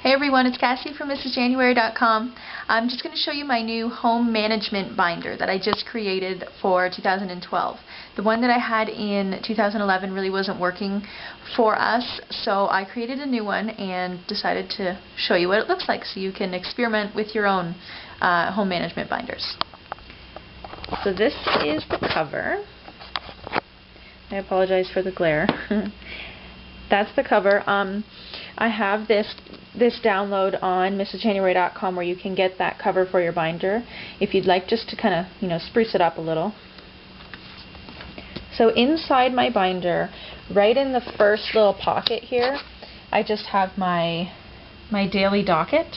Hey everyone, it's Cassie from MrsJanuary.com. I'm just going to show you my new home management binder that I just created for 2012. The one that I had in 2011 really wasn't working for us, so I created a new one and decided to show you what it looks like so you can experiment with your own home management binders. So this is the cover. I apologize for the glare. That's the cover. I have this download on MrsJanuary.com where you can get that cover for your binder if you'd like, just to kind of, spruce it up a little. So inside my binder, right in the first little pocket here, I just have my daily docket,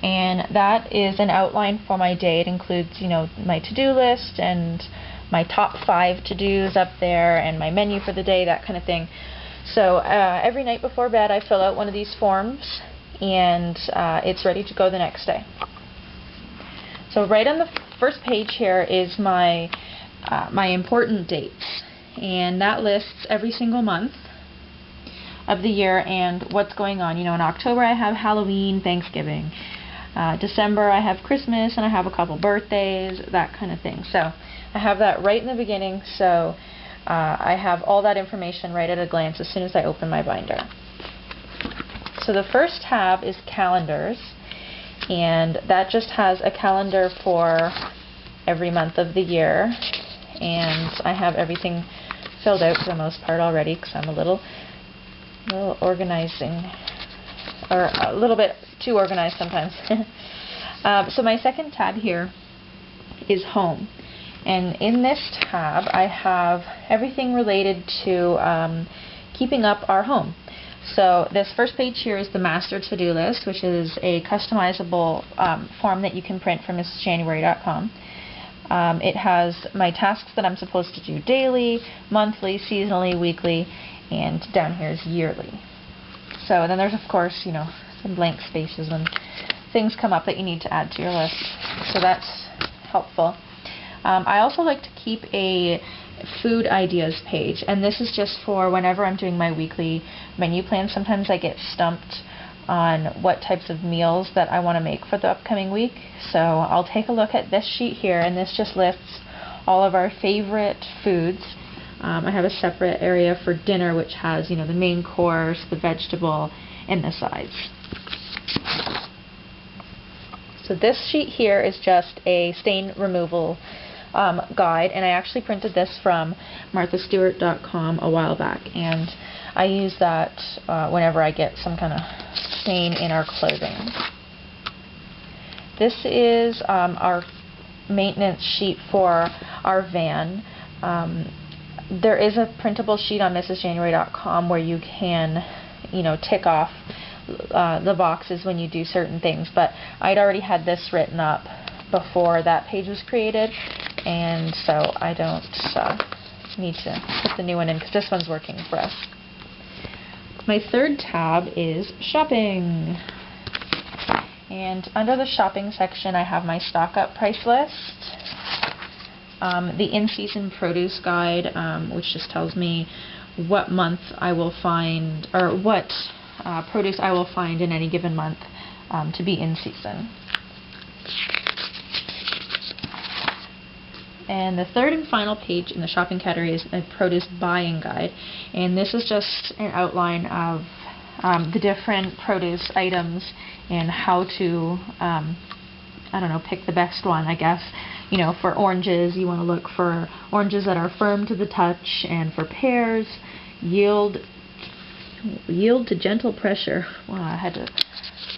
and that is an outline for my day. It includes, my to-do list and my top 5 to-dos up there and my menu for the day, that kind of thing. So every night before bed I fill out one of these forms, and it's ready to go the next day. So right on the first page here is my important dates, and that lists every single month of the year and what's going on. In October I have Halloween, Thanksgiving. December I have Christmas, and I have a couple birthdays, that kind of thing. So I have that right in the beginning, so I have all that information right at a glance as soon as I open my binder. So the first tab is calendars, and that just has a calendar for every month of the year, and I have everything filled out for the most part already because I'm a little organizing, or a little bit too organized sometimes. So my second tab here is home. And in this tab, I have everything related to keeping up our home. So this first page here is the master to-do list, which is a customizable form that you can print from MrsJanuary.com. It has my tasks that I'm supposed to do daily, monthly, seasonally, weekly, and down here is yearly. So then there's, of course, some blank spaces when things come up that you need to add to your list. So that's helpful. I also like to keep a food ideas page, and this is just for whenever I'm doing my weekly menu plan. Sometimes I get stumped on what types of meals that I want to make for the upcoming week, so I'll take a look at this sheet here, and this just lists all of our favorite foods. I have a separate area for dinner which has, the main course, the vegetable, and the sides. So this sheet here is just a stain removal guide, and I actually printed this from MarthaStewart.com a while back, and I use that whenever I get some kind of stain in our clothing. This is our maintenance sheet for our van. There is a printable sheet on MrsJanuary.com where you can, tick off the boxes when you do certain things, but I'd already had this written up before that page was created, and so I don't need to put the new one in because this one's working for us. My third tab is shopping, and under the shopping section I have my stock up price list, the in-season produce guide, which just tells me what month I will find, or what produce I will find in any given month to be in season. And the third and final page in the shopping category is a produce buying guide, and this is just an outline of the different produce items and how to, pick the best one, I guess. For oranges, you want to look for oranges that are firm to the touch, and for pears, yield to gentle pressure. Wow, I had to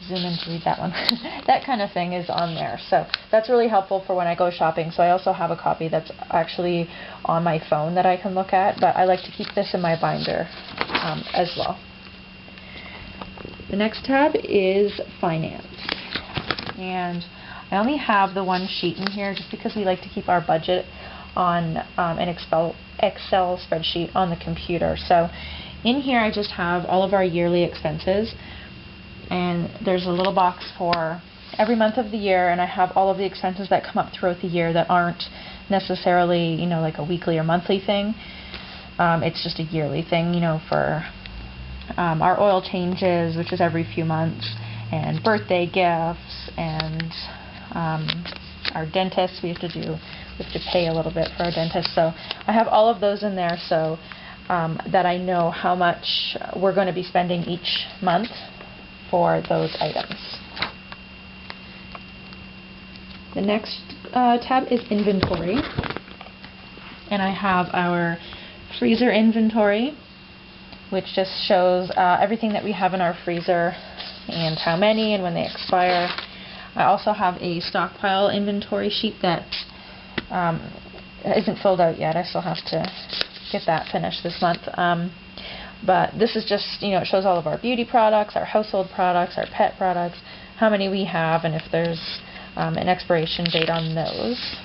zoom in to read that one. That kind of thing is on there. So that's really helpful for when I go shopping. So I also have a copy that's actually on my phone that I can look at, but I like to keep this in my binder as well. The next tab is finance. And I only have the one sheet in here just because we like to keep our budget on an Excel spreadsheet on the computer. So in here I just have all of our yearly expenses, and there's a little box for every month of the year, and I have all of the expenses that come up throughout the year that aren't necessarily, like a weekly or monthly thing. It's just a yearly thing, for our oil changes, which is every few months, and birthday gifts, and our dentist. We have to pay a little bit for our dentist. So I have all of those in there so that I know how much we're going to be spending each month for those items. The next tab is inventory, and I have our freezer inventory, which just shows everything that we have in our freezer and how many and when they expire. I also have a stockpile inventory sheet that isn't filled out yet. I still have to get that finished this month. But this is just, it shows all of our beauty products, our household products, our pet products, how many we have, and if there's an expiration date on those.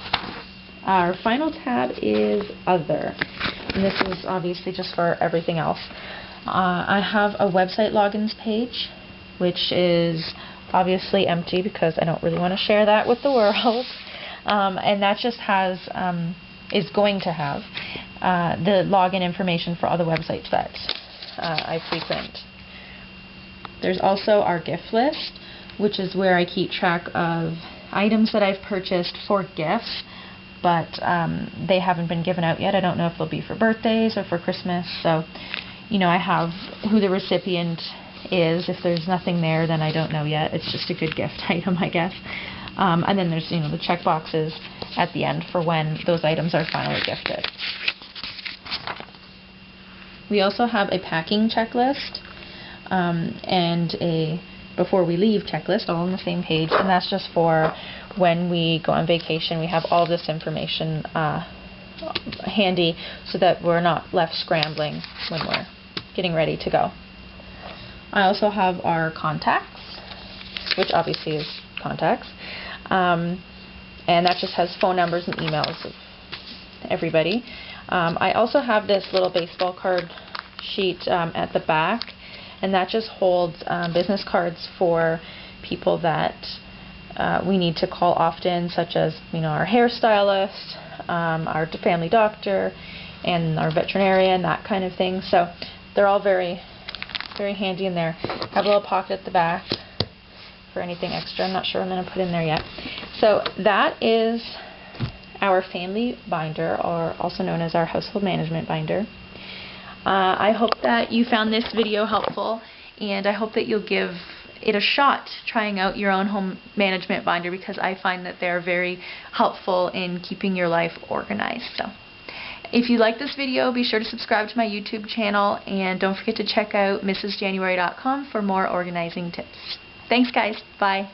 Our final tab is Other, and this is obviously just for everything else. I have a website logins page, which is obviously empty because I don't really want to share that with the world. And that just has, is going to have the login information for all the websites that I frequent. There's also our gift list, which is where I keep track of items that I've purchased for gifts, but they haven't been given out yet. I don't know if they'll be for birthdays or for Christmas. So, I have who the recipient is. If there's nothing there, then I don't know yet. It's just a good gift item, I guess. And then there's, the check boxes at the end for when those items are finally gifted. We also have a packing checklist and a before we leave checklist, all on the same page, and that's just for when we go on vacation. We have all this information handy so that we're not left scrambling when we're getting ready to go. I also have our contacts, which obviously is contacts, and that just has phone numbers and emails of everybody. I also have this little baseball card sheet at the back, and that just holds business cards for people that we need to call often, such as our hairstylist, our family doctor, and our veterinarian, that kind of thing. So they're all very, very handy in there. I have a little pocket at the back for anything extra. I'm not sure I'm going to put in there yet. So that is our family binder, or also known as our household management binder. I hope that you found this video helpful, and I hope that you'll give it a shot trying out your own home management binder, because I find that they're very helpful in keeping your life organized. So if you like this video, be sure to subscribe to my YouTube channel, and don't forget to check out mrsjanuary.com for more organizing tips. Thanks guys, bye.